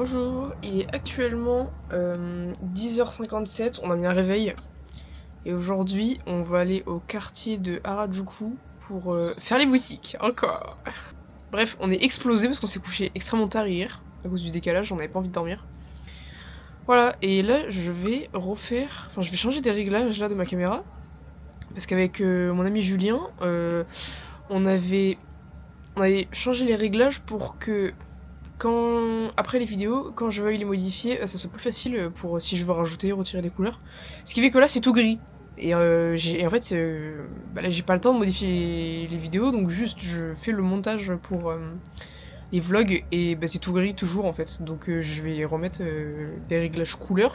Bonjour, il est actuellement 10h57, on a mis un réveil et aujourd'hui on va aller au quartier de Harajuku pour faire les boutiques, encore. Bref, on est explosé parce qu'on s'est couché extrêmement tard hier à cause du décalage, on avait pas envie de dormir. Voilà, et là je vais je vais changer des réglages là de ma caméra parce qu'avec mon ami Julien, on avait changé les réglages pour que après les vidéos, quand je veuille les modifier, ça soit plus facile pour si je veux rajouter, retirer des couleurs. Ce qui fait que là c'est tout gris. Et en fait, là j'ai pas le temps de modifier les vidéos, donc juste je fais le montage pour les vlogs et c'est tout gris toujours en fait. Donc je vais remettre les réglages couleurs.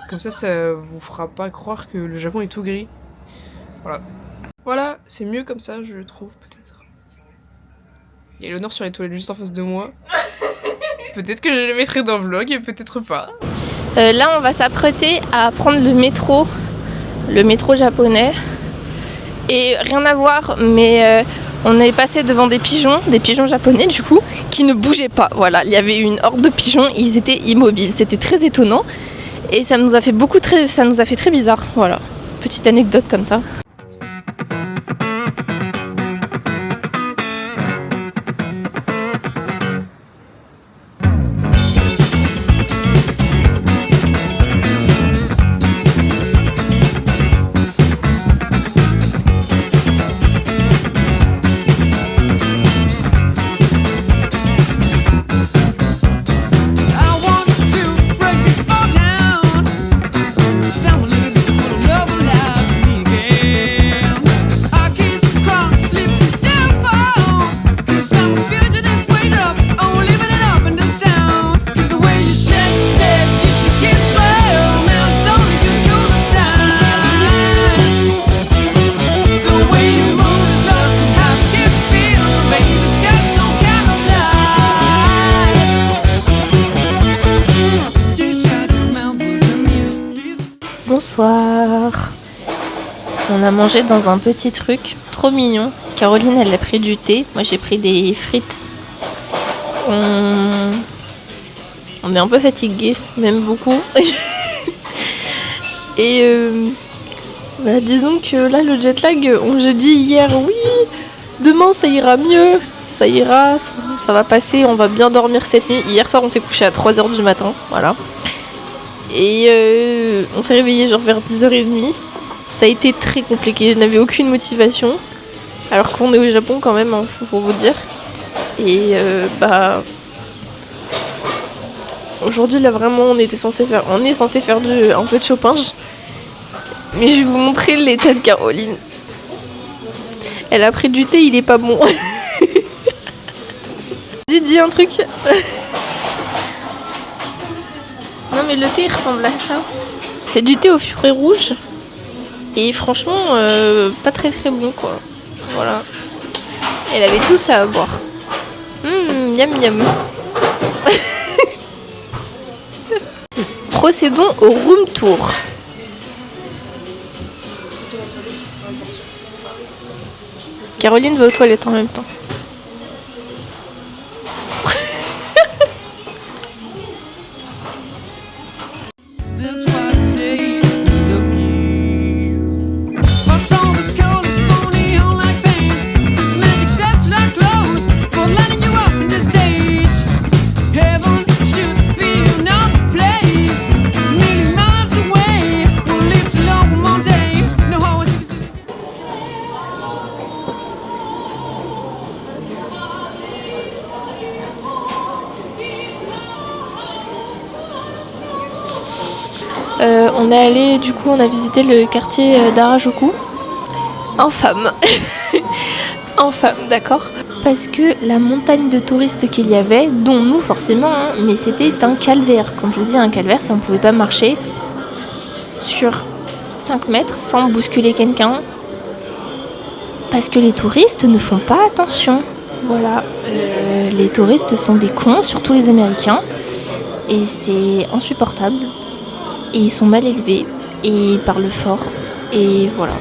Comme ça vous fera pas croire que le Japon est tout gris. Voilà. Voilà, c'est mieux comme ça, je trouve peut-être. Il y a l'honneur sur les toilettes juste en face de moi. Peut-être que je le mettrai dans le vlog et peut-être pas. Là, on va s'apprêter à prendre le métro japonais. Et rien à voir, mais on est passé devant des pigeons japonais du coup, qui ne bougeaient pas. Voilà, il y avait une horde de pigeons, ils étaient immobiles. C'était très étonnant et ça nous a fait très bizarre. Voilà, petite anecdote comme ça. Bonsoir. On a mangé dans un petit truc trop mignon. Caroline, elle a pris du thé. Moi, j'ai pris des frites. On est un peu fatigué, même beaucoup. Et disons que là, le jet lag, j'ai dit hier, oui, demain ça ira mieux. Ça ira, ça va passer, on va bien dormir cette nuit. Hier soir, on s'est couché à 3h du matin. Voilà. Et on s'est réveillé genre vers 10h30. Ça a été très compliqué, je n'avais aucune motivation. Alors qu'on est au Japon quand même, hein, faut vous dire. Et aujourd'hui là vraiment on est censé faire un peu de chopinge. Mais je vais vous montrer l'état de Caroline. Elle a pris du thé, il est pas bon. Dis un truc. Non mais le thé il ressemble à ça. C'est du thé aux fruits rouges. Et franchement, pas très très bon quoi. Voilà. Elle avait tout ça à boire. Miam miam. Procédons au room tour. Caroline va aux toilettes en même temps. On a visité le quartier d'Harajuku. Infâme. Infâme, d'accord. Parce que la montagne de touristes qu'il y avait, dont nous forcément, hein, mais c'était un calvaire. Comme je vous dis, un calvaire, ça ne pouvait pas marcher sur 5 mètres sans bousculer quelqu'un. Parce que les touristes ne font pas attention. Voilà. Les touristes sont des cons, surtout les Américains. Et c'est insupportable. Et ils sont mal élevés. Et ils parlent fort. Et voilà.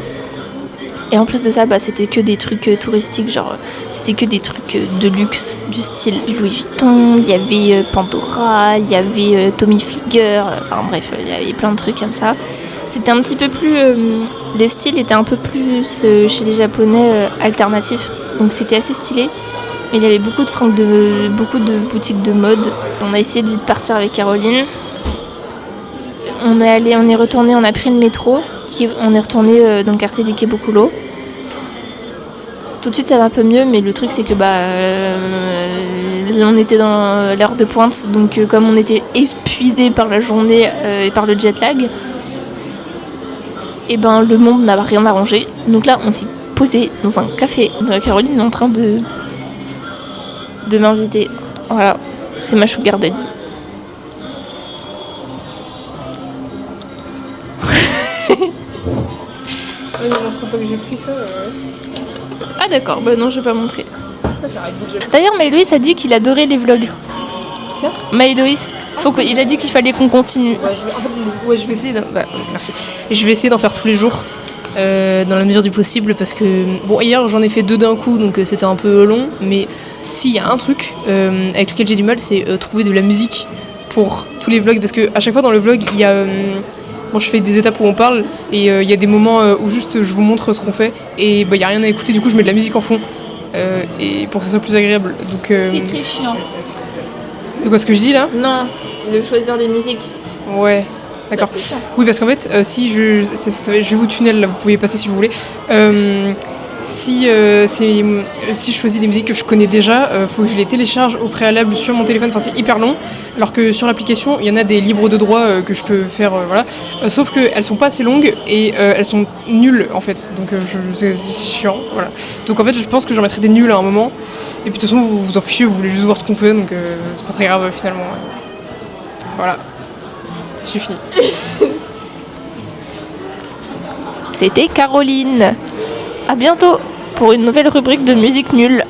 Et en plus de ça, c'était que des trucs touristiques, genre c'était que des trucs de luxe, du style Louis Vuitton, il y avait Pandora, il y avait Tommy Hilfiger, enfin bref, il y avait plein de trucs comme ça. C'était un petit peu plus... le style était un peu plus chez les Japonais alternatif, donc c'était assez stylé. Mais il y avait beaucoup de fringues, beaucoup de boutiques de mode. On a essayé de vite partir avec Caroline. On est retourné, on a pris le métro. On est retourné dans le quartier des Kebokuro. Tout de suite ça va un peu mieux, mais le truc c'est que on était dans l'heure de pointe, donc comme on était épuisé par la journée et par le jet lag, et le monde n'a rien arrangé. Donc là on s'est posé dans un café. Caroline est en train de m'inviter. Voilà, c'est ma sugar daddy. Ne montre pas que j'ai pris ça. Ah d'accord, non je vais pas montrer. D'ailleurs Maëloïs a dit qu'il adorait les vlogs. Ça Maëloïs, il a dit qu'il fallait qu'on continue. Je vais essayer merci. Je vais essayer d'en faire tous les jours. Dans la mesure du possible, parce que hier j'en ai fait 2 d'un coup, donc c'était un peu long, mais s'il y a un truc avec lequel j'ai du mal, c'est trouver de la musique pour tous les vlogs, parce que à chaque fois dans le vlog il y a je fais des étapes où on parle, et il y a des moments où juste je vous montre ce qu'on fait, et il y a rien à écouter, du coup je mets de la musique en fond, et pour que ça soit plus agréable, donc c'est très chiant. De quoi, ce que je dis là? Non, de choisir les musiques. Ouais. D'accord. Oui, parce qu'en fait, si je vais vous tunnel là, vous pouvez passer si vous voulez. Si je choisis des musiques que je connais déjà, faut que je les télécharge au préalable sur mon téléphone. Enfin, c'est hyper long. Alors que sur l'application, il y en a des libres de droit que je peux faire, voilà. Sauf qu'elles sont pas assez longues et elles sont nulles en fait. Donc c'est chiant, voilà. Donc en fait, je pense que j'en mettrai des nuls à un moment. Et puis de toute façon, vous vous en fichez, vous voulez juste voir ce qu'on fait, donc c'est pas très grave finalement. Voilà. J'ai fini. C'était Caroline. À bientôt pour une nouvelle rubrique de musique nulle.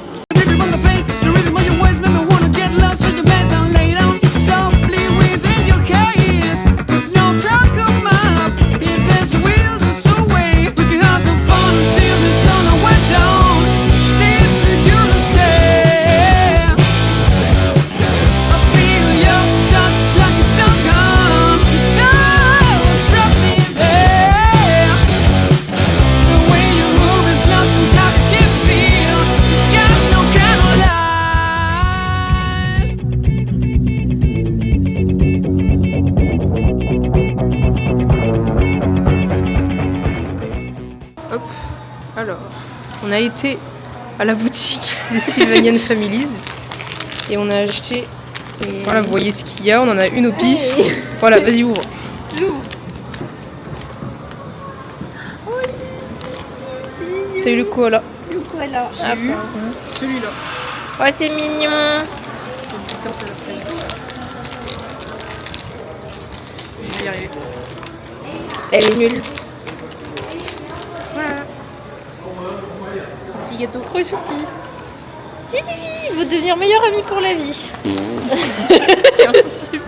Alors, on a été à la boutique des Sylvanian Families et on a acheté. Voilà, vous voyez ce qu'il y a, on en a une au pif. Voilà, vas-y, ouvre. T'as eu le koala. Le koala. J'ai eu celui-là. Oh, c'est mignon. Une petite tarte à la fraise. Je vais y arriver. Elle est nulle. Voilà. Petit gâteau. Trop choupi. Joséphine, vous devenir meilleure amie pour la vie. Tiens, super.